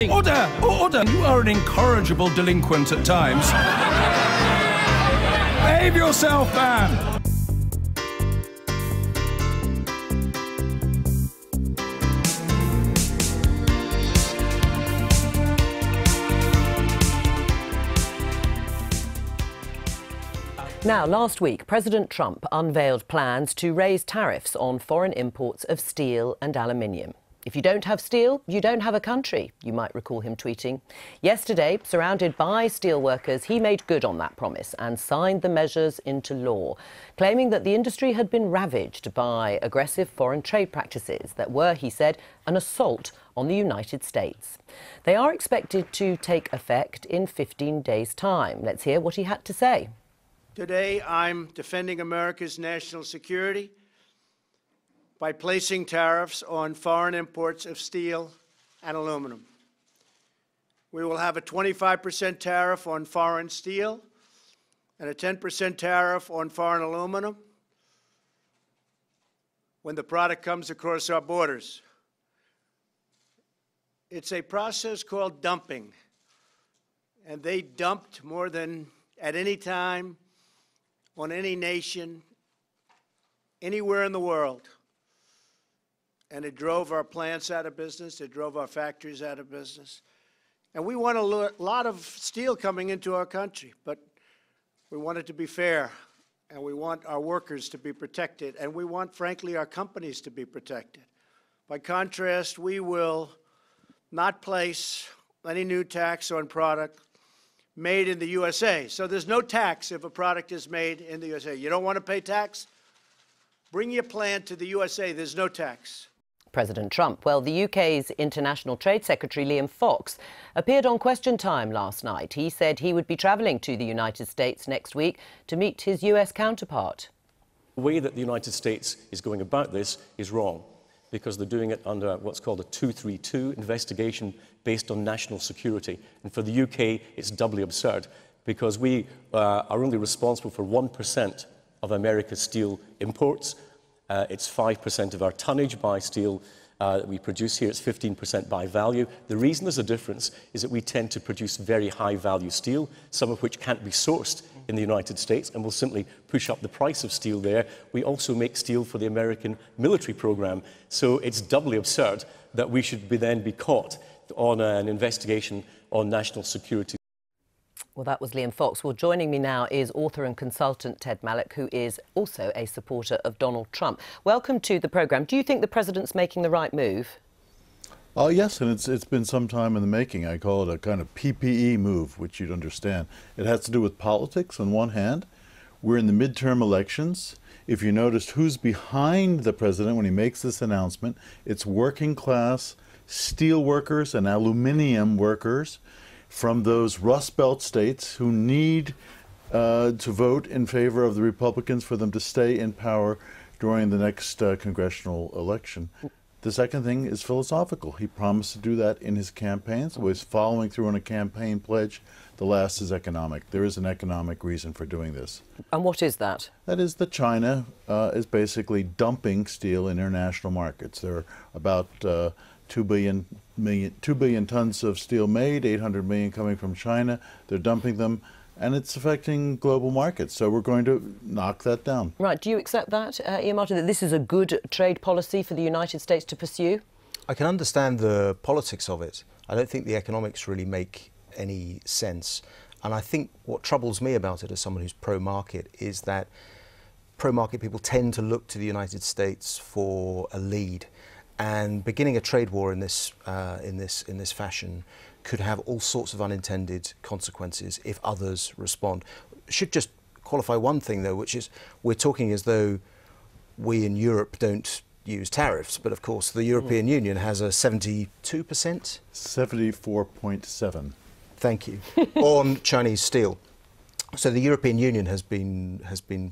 Order! Order! You are an incorrigible delinquent at times. Behave yourself, man! Now, last week, President Trump unveiled plans to raise tariffs on foreign imports of steel and aluminium. If you don't have steel, you don't have a country, you might recall him tweeting. Yesterday, surrounded by steelworkers, he made good on that promise and signed the measures into law, claiming that the industry had been ravaged by aggressive foreign trade practices that were, he said, an assault on the United States. They are expected to take effect in 15 days' time. Let's hear what he had to say. Today, I'm defending America's national security by placing tariffs on foreign imports of steel and aluminum. We will have a 25% tariff on foreign steel and a 10% tariff on foreign aluminum when the product comes across our borders. It's a process called dumping, and they dumped more than at any time on any nation, anywhere in the world. And it drove our plants out of business, it drove our factories out of business. And we want a lot of steel coming into our country, but we want it to be fair, and we want our workers to be protected, and we want, frankly, our companies to be protected. By contrast, we will not place any new tax on product made in the USA. So there's no tax if a product is made in the USA. You don't want to pay tax? Bring your plant to the USA. There's no tax. President Trump. Well, the UK's International Trade Secretary Liam Fox appeared on Question Time last night. He said he would be travelling to the United States next week to meet his US counterpart. The way that the United States is going about this is wrong, because they're doing it under what's called a 232 investigation based on national security. And for the UK, it's doubly absurd, because we are only responsible for 1% of America's steel imports. It's 5% of our tonnage by steel that we produce here. It's 15% by value. The reason there's a difference is that we tend to produce very high-value steel, some of which can't be sourced in the United States, and will simply push up the price of steel there. We also make steel for the American military program. So it's doubly absurd that we should then be caught on an investigation on national security. Well, that was Liam Fox. Well, joining me now is author and consultant Ted Malloch, who is also a supporter of Donald Trump. Welcome to the programme. Do you think the president's making the right move? Oh, yes, and it's been some time in the making. I call it a kind of PPE move, which you'd understand. It has to do with politics on one hand. We're in the midterm elections. If you noticed who's behind the president when he makes this announcement, it's working class steel workers and aluminium workers from those Rust Belt states who need to vote in favor of the Republicans for them to stay in power during the next congressional election. The second thing is philosophical. He promised to do that in his campaign, so he's following through on a campaign pledge. The last is economic. There is an economic reason for doing this. And what is that? That is that China is basically dumping steel in international markets. There are about 2 billion tons of steel made, 800 million coming from China. They're dumping them, and it's affecting global markets. So we're going to knock that down. Right. Do you accept that, Ian Martin, that this is a good trade policy for the United States to pursue? I can understand the politics of it. I don't think the economics really make any sense. And I think what troubles me about it as someone who's pro-market is that pro-market people tend to look to the United States for a lead. And beginning a trade war in this fashion could have all sorts of unintended consequences if others respond. Should just qualify one thing, though, which is we're talking as though we in Europe don't use tariffs, but of course the European Union has a 72%? 74.7. Thank you. On Chinese steel. So the European Union has been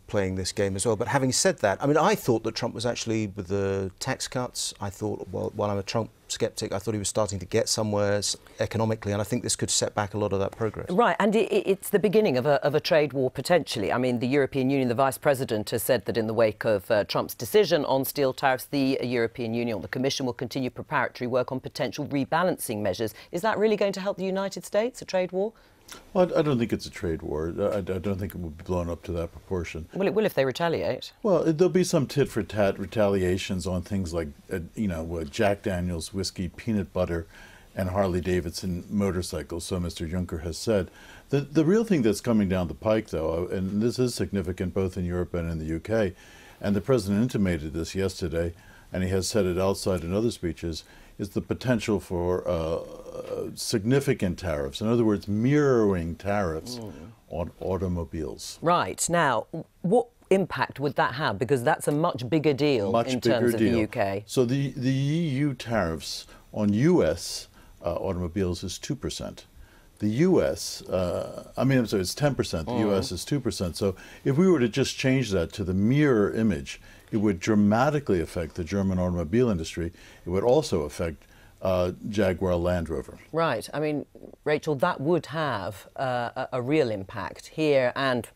playing this game as well. But having said that, I mean, I thought that Trump was actually, with the tax cuts, I thought, well, while I'm a Trump sceptic. I thought he was starting to get somewhere economically, and I think this could set back a lot of that progress. Right, and it's the beginning of a trade war, potentially. I mean, the European Union, the Vice President has said that in the wake of Trump's decision on steel tariffs, the European Union, the Commission, will continue preparatory work on potential rebalancing measures. Is that really going to help the United States, a trade war? Well, I don't think it's a trade war. I don't think it will be blown up to that proportion. Well, it will if they retaliate. Well, there'll be some tit-for-tat retaliations on things like, Jack Daniels whiskey, peanut butter, and Harley-Davidson motorcycles, so Mr. Juncker has said. The real thing that's coming down the pike, though, and this is significant both in Europe and in the UK, and the President intimated this yesterday, and he has said it outside in other speeches, is the potential for significant tariffs. In other words, mirroring tariffs on automobiles. Right. Now, what impact would that have? Because that's a much bigger deal in terms of the UK. So the EU tariffs on US automobiles is 2%. The US, it's 10%, the US is 2%. So if we were to just change that to the mirror image, it would dramatically affect the German automobile industry. It would also affect Jaguar Land Rover. Right. I mean, Rachel, that would have a real impact here and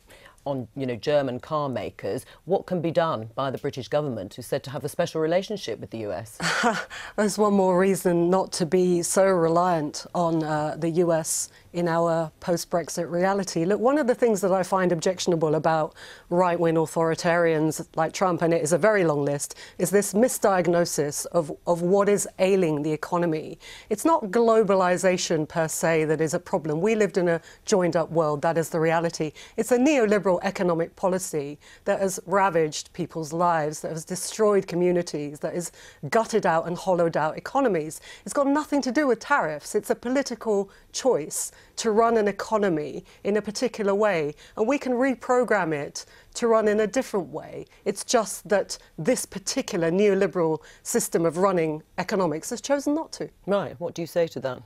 on, German car makers. What can be done by the British government, who's said to have a special relationship with the US? There's one more reason not to be so reliant on the US in our post-Brexit reality. Look, one of the things that I find objectionable about right-wing authoritarians like Trump, and it is a very long list, is this misdiagnosis of what is ailing the economy. It's not globalization per se that is a problem. We lived in a joined-up world. That is the reality. It's a neoliberal economic policy that has ravaged people's lives, that has destroyed communities, that has gutted out and hollowed out economies. It's got nothing to do with tariffs. It's a political choice to run an economy in a particular way, and we can reprogram it to run in a different way. It's just that this particular neoliberal system of running economics has chosen not to. Right. What do you say to that?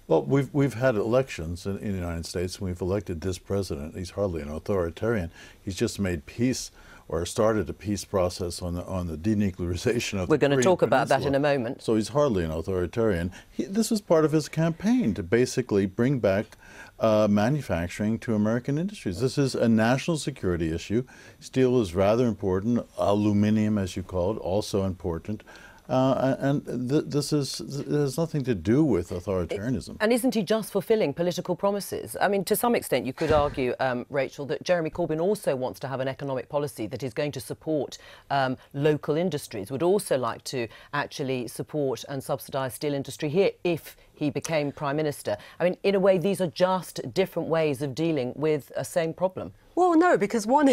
Well, we've had elections in the United States, and we've elected this president. He's hardly an authoritarian. He's just made peace, or started a peace process on the denuclearization of the Korean Peninsula. We're going to talk about that in a moment. So he's hardly an authoritarian. This was part of his campaign to basically bring back manufacturing to American industries. This is a national security issue. Steel is rather important. Aluminium, as you call it, also important. This has nothing to do with authoritarianism. And isn't he just fulfilling political promises? I mean, to some extent, you could argue, Rachel, that Jeremy Corbyn also wants to have an economic policy that is going to support local industries, would also like to actually support and subsidise steel industry here if he became Prime Minister. I mean, in a way, these are just different ways of dealing with a same problem. Well, no, because one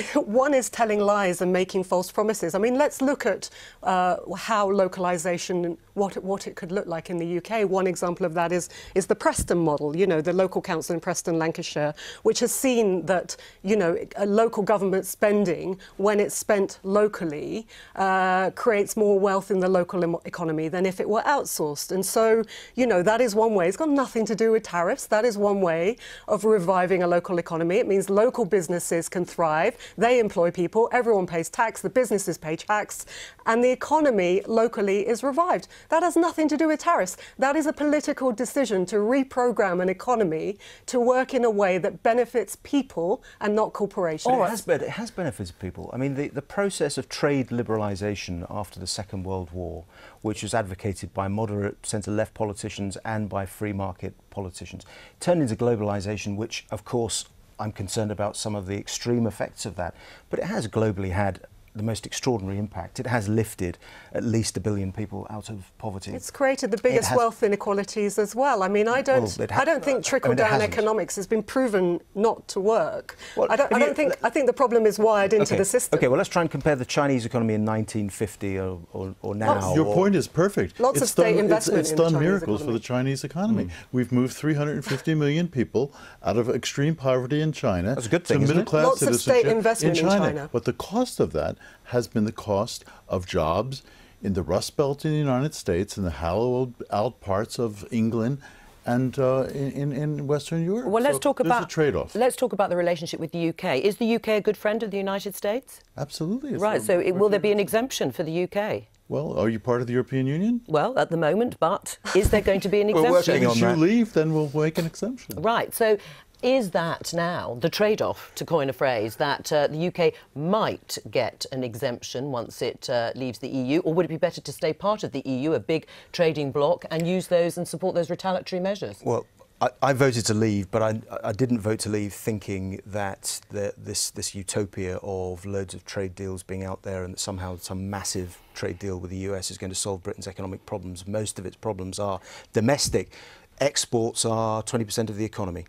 is telling lies and making false promises. I mean, let's look at how localisation, what it could look like in the UK. One example of that is the Preston model, the local council in Preston, Lancashire, which has seen that, a local government spending, when it's spent locally, creates more wealth in the local economy than if it were outsourced. And so, that is one way. It's got nothing to do with tariffs. That is one way of reviving a local economy. It means local businesses can thrive, they employ people, everyone pays tax, the businesses pay tax, and the economy locally is revived. That has nothing to do with tariffs. That is a political decision to reprogram an economy to work in a way that benefits people and not corporations. It has benefited people. I mean, the process of trade liberalisation after the Second World War, which was advocated by moderate centre-left politicians and by free market politicians, turned into globalisation, which, of course, I'm concerned about some of the extreme effects of that, but it has globally had the most extraordinary impact. It has lifted at least 1 billion people out of poverty. It's created the biggest wealth inequalities as well. I mean, I don't think trickle-down economics has been proven not to work. Well, I think the problem is wired into the system. Okay, well, let's try and compare the Chinese economy in 1950 or now. Your point is perfect. Lots of state investment. It's done miracles for the Chinese economy. We've moved 350 million people out of extreme poverty in China. That's a good thing, to middle-class citizenship Lots of state investment in China. But the cost of that has been the cost of jobs in the Rust Belt in the United States, in the hollowed-out parts of England, and in Western Europe. Well, let's talk about a trade-off. Let's talk about the relationship with the UK. Is the UK a good friend of the United States? Absolutely. Right. So will there be an exemption for the UK? Well, are you part of the European Union? Well, at the moment, but is there going to be an exemption? We're working on that. If you leave, then we'll make an exemption. Right, so is that now the trade-off, to coin a phrase, that the UK might get an exemption once it leaves the EU, or would it be better to stay part of the EU, a big trading bloc, and use those and support those retaliatory measures? Well, I voted to leave, but I didn't vote to leave thinking that this utopia of loads of trade deals being out there and that somehow some massive trade deal with the US is going to solve Britain's economic problems. Most of its problems are domestic. Exports are 20% of the economy,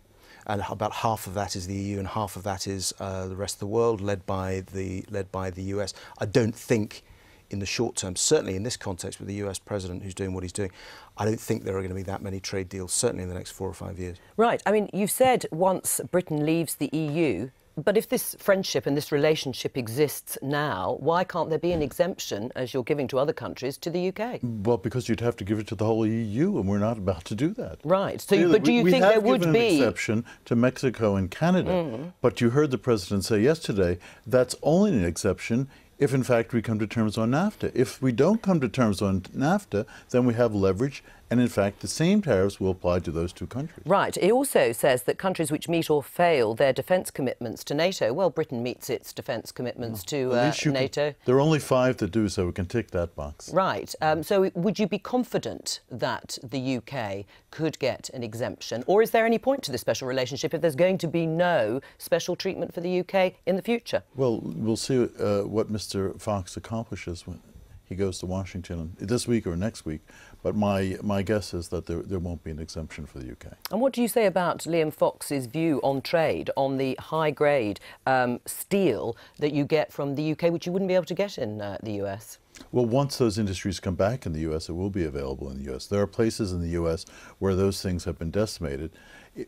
and about half of that is the EU and half of that is the rest of the world, led by the US. I don't think in the short term, certainly in this context with the US president who's doing what he's doing, I don't think there are going to be that many trade deals, certainly in the next 4 or 5 years. Right. I mean, you've said once Britain leaves the EU, but if this friendship and this relationship exists now, why can't there be an exemption, as you're giving to other countries, to the UK? Well, because you'd have to give it to the whole EU, and we're not about to do that. Right. So, but do you think there would be... We have given an exception to Mexico and Canada, but you heard the President say yesterday that's only an exception if, in fact, we come to terms on NAFTA. If we don't come to terms on NAFTA, then we have leverage, and, in fact, the same tariffs will apply to those two countries. Right. It also says that countries which meet or fail their defence commitments to NATO, well, Britain meets its defence commitments to NATO. There are only 5 that do, so we can tick that box. Right. So would you be confident that the UK could get an exemption? Or is there any point to this special relationship if there's going to be no special treatment for the UK in the future? Well, we'll see what Mr. Fox accomplishes when he goes to Washington this week or next week. But my guess is that there won't be an exemption for the UK. And what do you say about Liam Fox's view on trade, on the high-grade steel that you get from the UK, which you wouldn't be able to get in the US? Well, once those industries come back in the US, it will be available in the US. There are places in the US where those things have been decimated.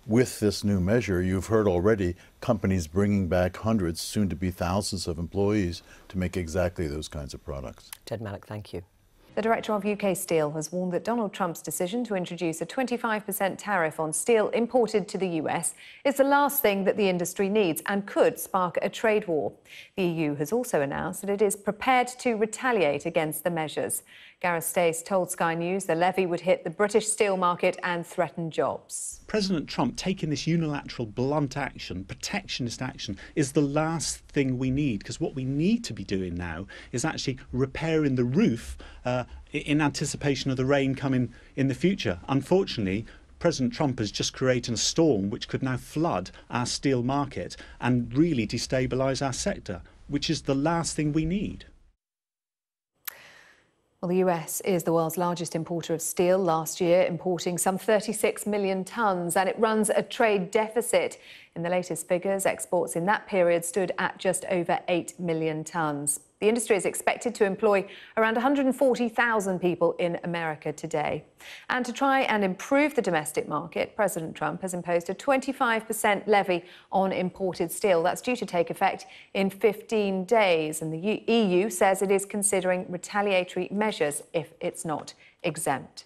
With this new measure, you've heard already companies bringing back hundreds, soon to be thousands of employees to make exactly those kinds of products. Ted Mallock, thank you. The director of UK Steel has warned that Donald Trump's decision to introduce a 25% tariff on steel imported to the US is the last thing that the industry needs and could spark a trade war. The EU has also announced that it is prepared to retaliate against the measures. Gareth Stace told Sky News the levy would hit the British steel market and threaten jobs. President Trump taking this unilateral, blunt action, protectionist action, is the last thing we need, because what we need to be doing now is actually repairing the roof in anticipation of the rain coming in the future. Unfortunately, President Trump has just created a storm which could now flood our steel market and really destabilise our sector, which is the last thing we need. Well, the US is the world's largest importer of steel, last year importing some 36 million tonnes, and it runs a trade deficit. In the latest figures, exports in that period stood at just over 8 million tonnes. The industry is expected to employ around 140,000 people in America today. And to try and improve the domestic market, President Trump has imposed a 25% levy on imported steel. That's due to take effect in 15 days. And the EU says it is considering retaliatory measures if it's not exempt.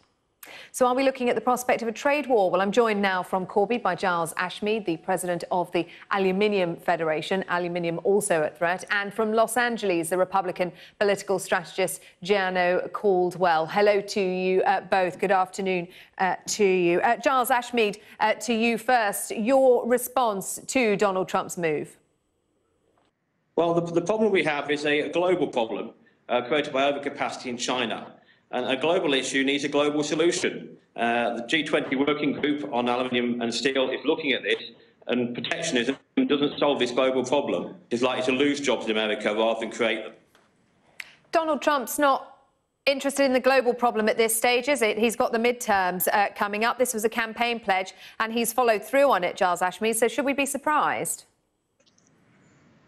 So are we looking at the prospect of a trade war? Well, I'm joined now from Corby by Giles Ashmead, the president of the Aluminium Federation, aluminium also at threat, and from Los Angeles, the Republican political strategist Gianno Caldwell. Hello to you both. Good afternoon to you. Giles Ashmead, to you first. Your response to Donald Trump's move? Well, the problem we have is a global problem created by overcapacity in China. And a global issue needs a global solution. The G20 working group on aluminium and steel is looking at this, and protectionism doesn't solve this global problem. It's likely to lose jobs in America rather than create them. Donald Trump's not interested in the global problem at this stage, is it? He's got the midterms coming up. This was a campaign pledge, and he's followed through on it, Giles Ashmead. So should we be surprised?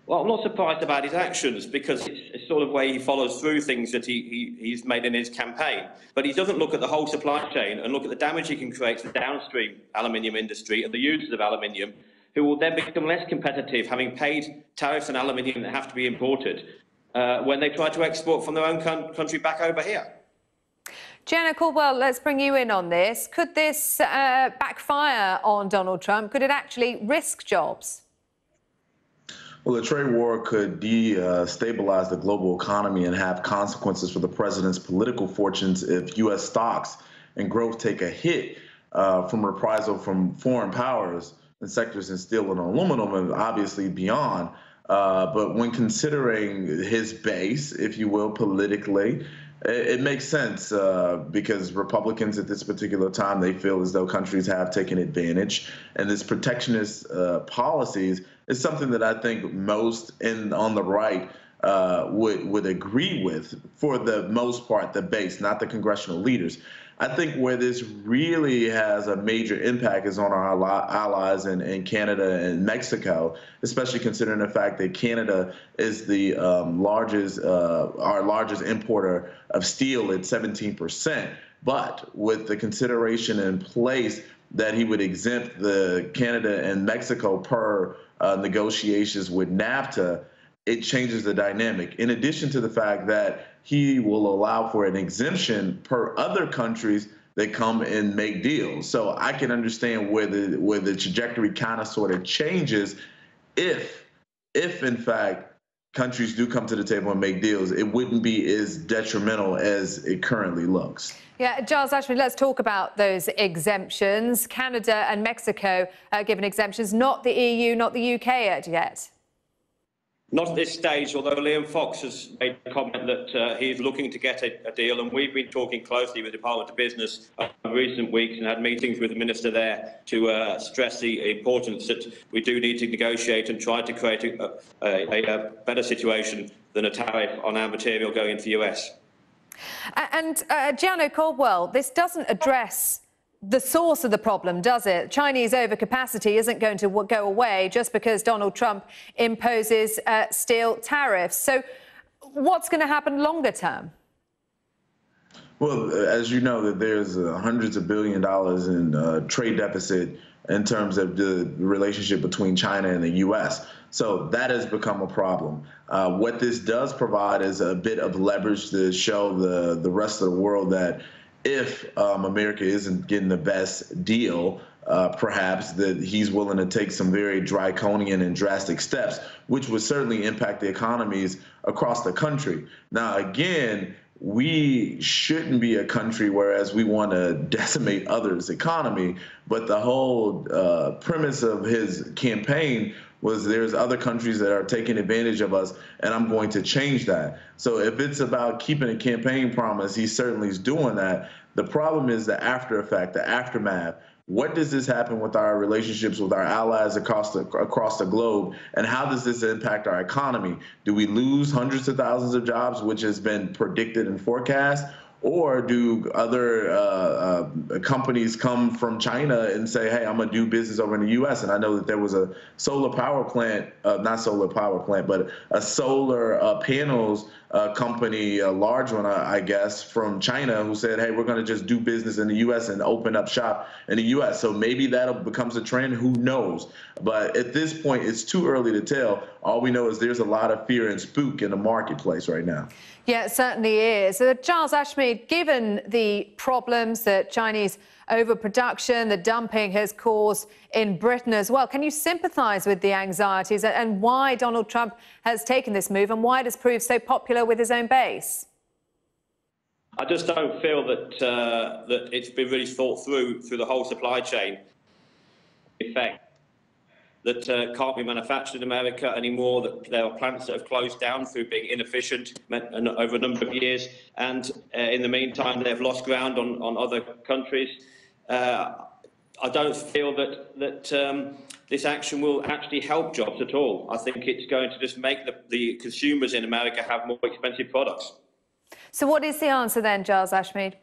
Well, I'm not surprised about his actions, because it's sort of way he follows through things that he's made in his campaign. But he doesn't look at the whole supply chain and look at the damage he can create to the downstream aluminium industry and the users of aluminium, who will then become less competitive, having paid tariffs on aluminium that have to be imported when they try to export from their own country back over here. Gianno Caldwell, let's bring you in on this. Could this backfire on Donald Trump? Could it actually risk jobs? Well, a trade war could destabilize the global economy and have consequences for the president's political fortunes if U.S. stocks and growth take a hit from reprisal from foreign powers in sectors in steel and aluminum and obviously beyond. But when considering his base, if you will, politically, it makes sense because Republicans at this particular time, they feel as though countries have taken advantage. And this protectionist policies is something that I think most on the right would agree with, for the most part, the base, not the congressional leaders. I think where this really has a major impact is on our allies in Canada and Mexico, especially considering the fact that Canada is the our largest importer of steel at 17%. But with the consideration in place that he would exempt the Canada and Mexico per negotiations with NAFTA, it changes the dynamic. In addition to the fact that he will allow for an exemption per other countries that come and make deals. So I can understand where the trajectory kind of sort of changes if in fact countries do come to the table and make deals. It wouldn't be as detrimental as it currently looks. Yeah, Giles Ashmead, let's talk about those exemptions. Canada and Mexico given exemptions, not the EU, not the UK yet. Not at this stage, although Liam Fox has made a comment that he's looking to get a deal, and we've been talking closely with the Department of Business in recent weeks and had meetings with the Minister there to stress the importance that we do need to negotiate and try to create a better situation than a tariff on our material going into the US. And Gianno Caldwell, this doesn't address the source of the problem, does it? Chinese overcapacity isn't going to go away just because Donald Trump imposes steel tariffs. So what's going to happen longer term? Well, as you know, that there's hundreds of billions of dollars in trade deficit in terms of the relationship between China and the U.S. So that has become a problem. What this does provide is a bit of leverage to show the rest of the world that if America isn't getting the best deal, perhaps that he's willing to take some very draconian and drastic steps, which would certainly impact the economies across the country. Now, again, we shouldn't be a country whereas we want to decimate others' economy, but the whole premise of his campaign was there's other countries that are taking advantage of us, and I'm going to change that. So if it's about keeping a campaign promise, he certainly is doing that. The problem is the after effect, the aftermath. What does this happen with our relationships with our allies across the globe, and how does this impact our economy? Do we lose hundreds of thousands of jobs, which has been predicted and forecast? Or do other companies come from China and say, hey, I'm going to do business over in the U.S.? And I know that there was a solar power plant, not solar power plant, but a solar panels company, a large one, I guess, from China, who said, hey, we're going to just do business in the U.S. and open up shop in the U.S. So maybe that becomes a trend. Who knows? But at this point, it's too early to tell. All we know is there's a lot of fear and spook in the marketplace right now. Yeah, it certainly is. Giles Ashmead, given the problems that Chinese overproduction, the dumping has caused in Britain as well, can you sympathise with the anxieties and why Donald Trump has taken this move and why it has proved so popular with his own base? I just don't feel that that it's been really thought through the whole supply chain effect. That can't be manufactured in America anymore, that there are plants that have closed down through being inefficient over a number of years, and in the meantime they've lost ground on other countries. I don't feel that this action will actually help jobs at all. I think it's going to just make the consumers in America have more expensive products. So what is the answer then, Giles Ashmead?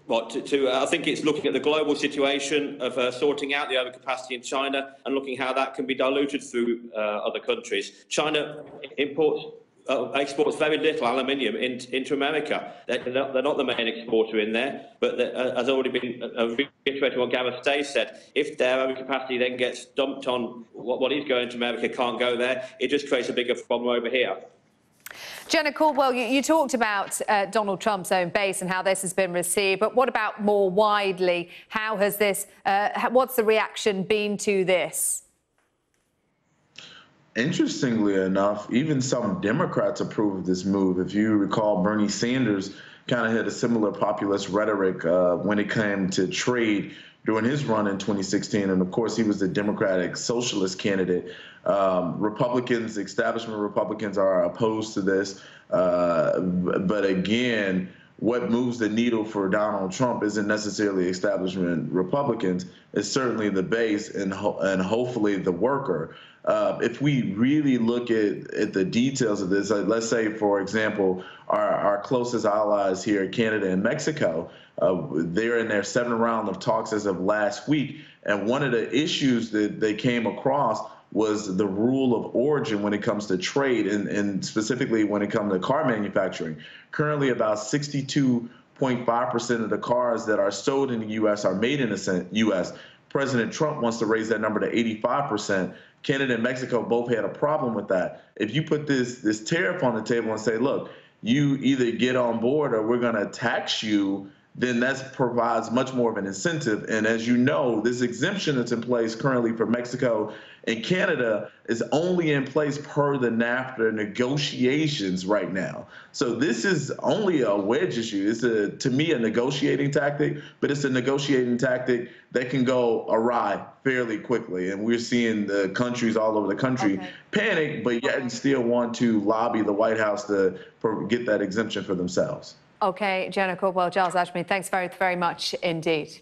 Well, I think it's looking at the global situation of sorting out the overcapacity in China and looking how that can be diluted through other countries. China exports very little aluminium into America. They're not the main exporter in there, but as already been reiterated what Gareth Day said, if their overcapacity then gets dumped on what is going to America can't go there, it just creates a bigger problem over here. Gianno Caldwell, you talked about Donald Trump's own base and how this has been received, but what about more widely? How has this, what's the reaction been to this? Interestingly enough, even some Democrats approved this move. If you recall, Bernie Sanders kind of had a similar populist rhetoric when it came to trade during his run in 2016. And of course, he was the Democratic Socialist candidate. Republicans, establishment Republicans, are opposed to this. But again, what moves the needle for Donald Trump isn't necessarily establishment Republicans. It's certainly the base and hopefully the worker. If we really look at the details of this, let's say, for example, our closest allies here, Canada and Mexico, they're in their 7th round of talks as of last week. And one of the issues that they came across was the rule of origin when it comes to trade, and specifically when it comes to car manufacturing. Currently, about 62.5% of the cars that are sold in the U.S. are made in the U.S. President Trump wants to raise that number to 85%. Canada and Mexico both had a problem with that. If you put this tariff on the table and say, look, you either get on board or we're going to tax you, then that provides much more of an incentive. And as you know, this exemption that's in place currently for Mexico and Canada is only in place per the NAFTA negotiations right now. So this is only a wedge issue. It's, to me, a negotiating tactic, but it's a negotiating tactic that can go awry fairly quickly. And we're seeing the countries all over the country panic, but yet and still want to lobby the White House to get that exemption for themselves. OK, Jenna Caldwell, Giles Ashby, thanks very, very much indeed.